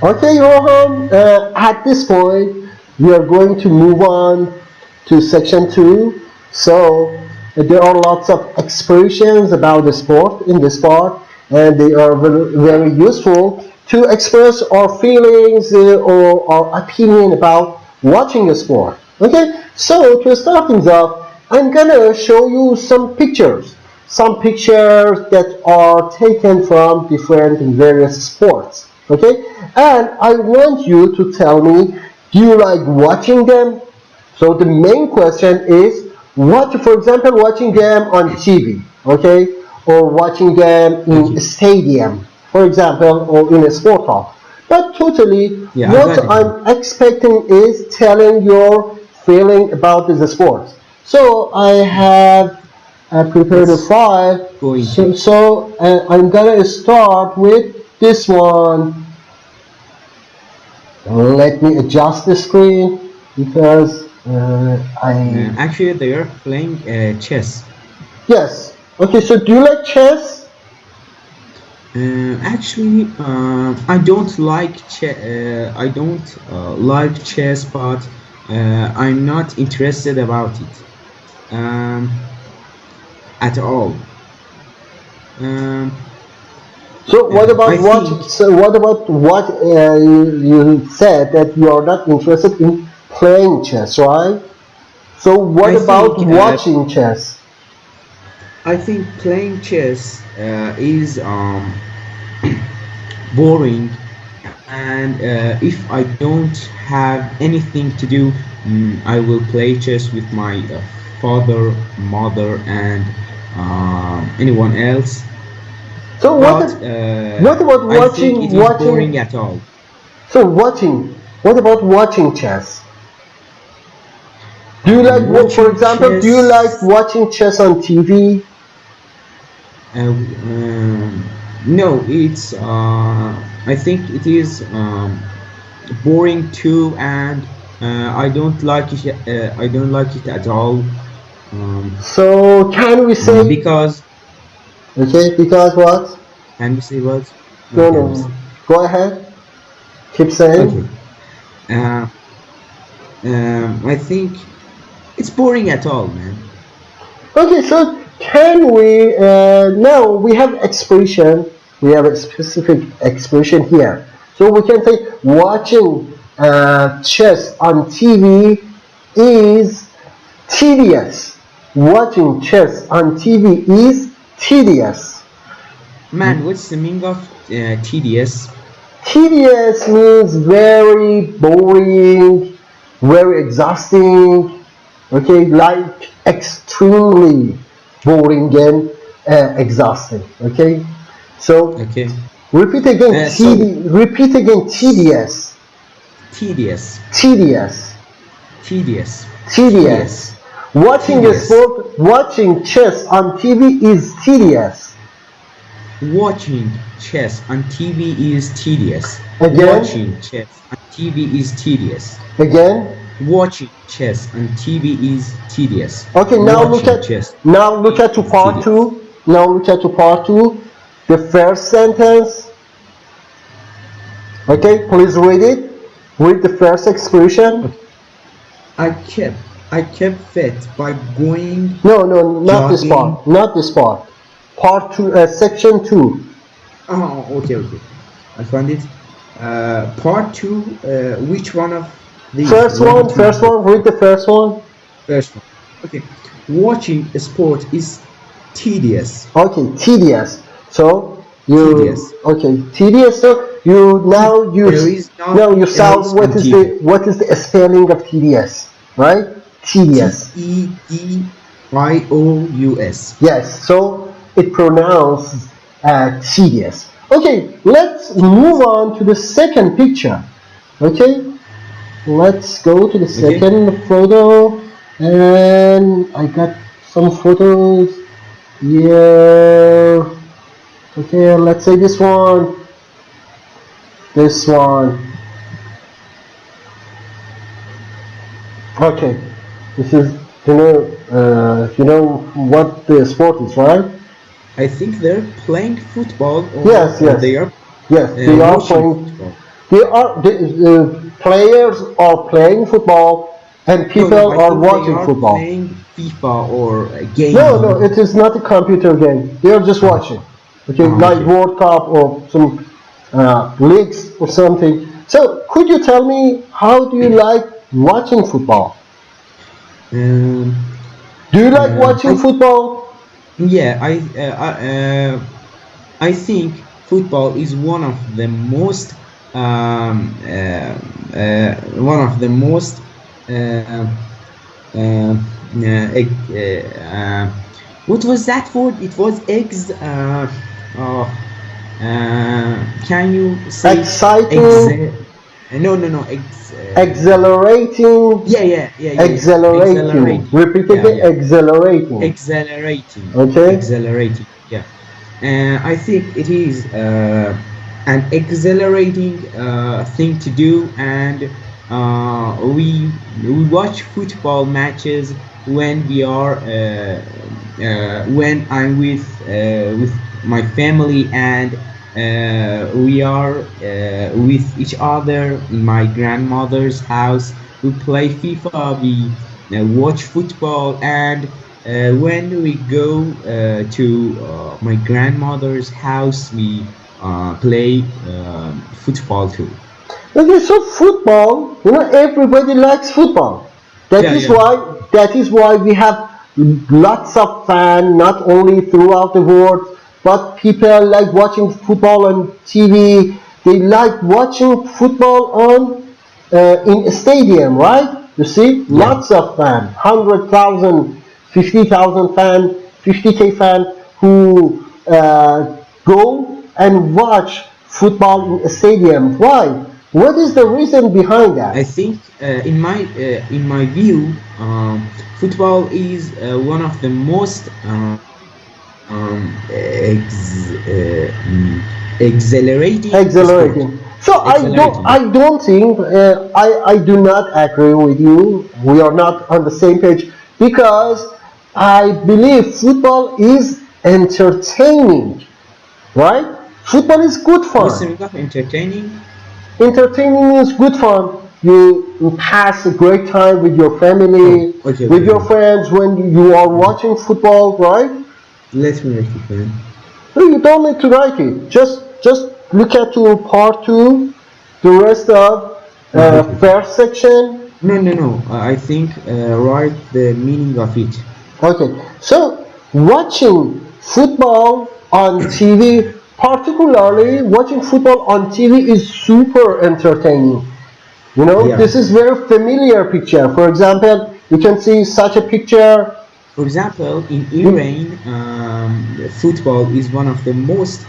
Okay, Roham, at this point, we are going to move on to section two. So, there are lots of expressions about the sport in the sport, and they are very, very useful to express our feelings or our opinion about watching a sport. Okay, so to start things off, I'm gonna show you some pictures that are taken from different and various sports. Okay, and I want you to tell me, do you like watching them? So the main question is, what, for example, watching them on TV, okay, or watching them in a Okay. stadium, for example, or in a sport hall. But totally, Yeah, I what got it, man. I'm expecting is telling your feeling about the sport. So I have prepared a Let's file. go into So, it. so I'm gonna start with this one. Let me adjust the screen because I Actually, they are playing chess. yes. Okay, so do you like chess? Actually, I don't like I don't like chess, but I'm not interested about it um, at all. Um, So what I about think what? So what about what you said that you are not interested in playing chess, right? So what I about think watching chess? I think playing chess is boring, and if I don't have anything to do, I will play chess with my father, mother, and anyone else. So But what about I think it is boring watching? at all. So watching. What about watching chess? Do you like, for Watching example, do you like chess, watching chess on TV? no, it's I think it is boring too, and I don't like it. I don't like it at all. Um, So can we say, because okay, because what? can we say what? No, No, can we no. say? Go ahead. Keep saying. Okay. Uh, I think it's boring at all, man. Okay, so can we, now we have expression, we have a specific expression here. So we can say watching chess on TV is tedious. Watching chess on TV is tedious. Man, what's the meaning of TDS? Tedious means very boring, very exhausting, okay, like extremely boring and exhausting, okay. So Okay. So repeat again, tedious, tedious, tedious, tedious, tedious. tedious, Watching a tedious. sport, watching chess on TV is tedious. Watching chess on TV is tedious. Again, Watching chess on TV is tedious. again. Watching chess on TV is tedious. Okay, Watching chess now on look TV at to is part tedious. two. Now look at to part two. The first sentence. Okay, please read it. Read the first expression. Okay. I kept I kept fit by going No, no, not this jogging. part. Not this part. Part two, section two. Oh, okay, okay. I found it. Part two. Which one of these? One, two, First three. one. Read the first one. First one. Okay. Watching a sport is tedious. Okay, tedious. So you Tedious. okay, tedious. So you If now there is now you nothing sound else on TV. what is the spelling of tedious, right? Tedious. Tedious. Yes, so it pronounces tedious. Okay, let's move on to the second picture. Okay, let's go to the Okay. second photo, and I got some photos here. Okay, let's say this one, this one. Okay, this is, you know what the sport is, right? I think they're playing football, Yes, or yes, they are yes. They are watching playing. football. the players are playing football and No, no, people I are think they watching are football. playing FIFA or No, no, gaming. it is not a computer game. They are just watching. Okay, like Okay. World Cup or some leagues or something. So, could you tell me how do you like watching football? Um, Do you like watching I football? yeah, I think football is one of the most uh, uh, what was that word? It was eggs. Oh, can you say ex? Exciting, No, no, no. exhilarating, Yeah. exhilarating. Exhilarating. Repeat Yeah, again, yeah. exhilarating. Exhilarating. Okay? Exhilarating. Yeah. I think it is an exhilarating thing to do, and we watch football matches when we are when I'm with my family, and we are with each other in my grandmother's house. We play FIFA, we watch football, and when we go to my grandmother's house, we play football too. Okay, so football, everybody likes football. That Yeah, is yeah. why we have lots of fans, not only throughout the world, but people like watching football on TV. They like watching football on in a stadium, right? You see, Yeah. lots of fans, 100,000, 50,000 fans, 50K fans who go and watch football in a stadium. Why? What is the reason behind I that? think in my view, football is one of the most exhilarating sport. Exhilarating. So Exhilarating, yeah. I don't think I do not agree with you. We are not on the same page because I believe football is entertaining, right? Football is good What's the fun. meaning of entertaining? Entertaining is good fun. You pass a great time with your Oh, family, with your okay. friends when you are watching football, right? Let me write it down. No, you don't need to write it. Just look at to part two, the rest of Okay. first section. No. I think write the meaning of it. Okay, so watching football on TV, particularly watching football on TV, is super entertaining. Yeah. This is very familiar picture. For example, you can see such a picture. For example, in You, Iran, football is one of the most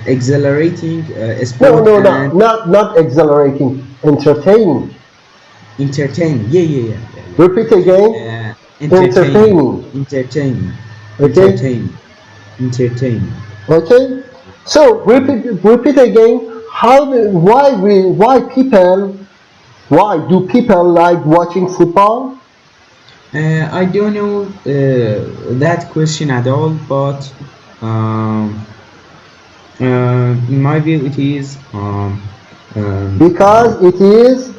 exhilarating no, sport no, and not exhilarating, entertaining. entertaining. Yeah. Repeat again, Entertaining, entertaining. entertaining, Okay, entertaining, entertaining. okay. So repeat again. Why do people like watching football? I don't know that question at all, but um, in my view, it is Because it is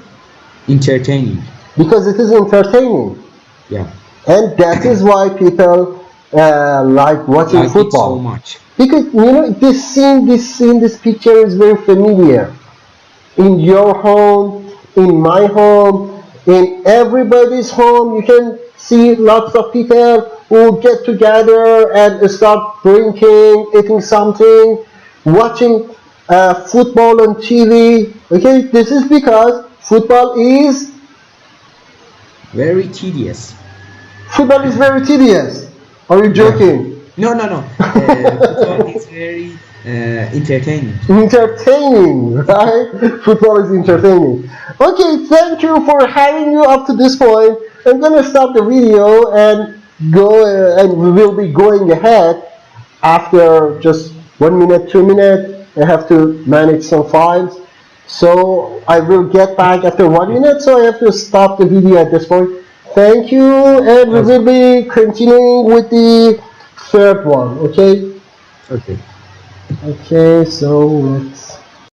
entertaining. because it is entertaining, Yeah, and that is why people like watching like it so football. much. Because this picture is very familiar. In your home, in my home, in everybody's home, you can see lots of people who get together and start drinking, eating something, watching football on TV. Okay, this is because Very tedious. football is very tedious. Are you Yeah. joking? No. Football is very entertaining. Entertaining, right? Football is entertaining. Okay, thank you for having you up to this point. I'm gonna stop the video and go, and we will be going ahead after just 1 minute, 2 minutes. I have to manage some files, so I will get back after 1 minute. So I have to stop the video at this point. Thank you, and we Okay. will be continuing with the third one. Okay. Okay. Okay, so let's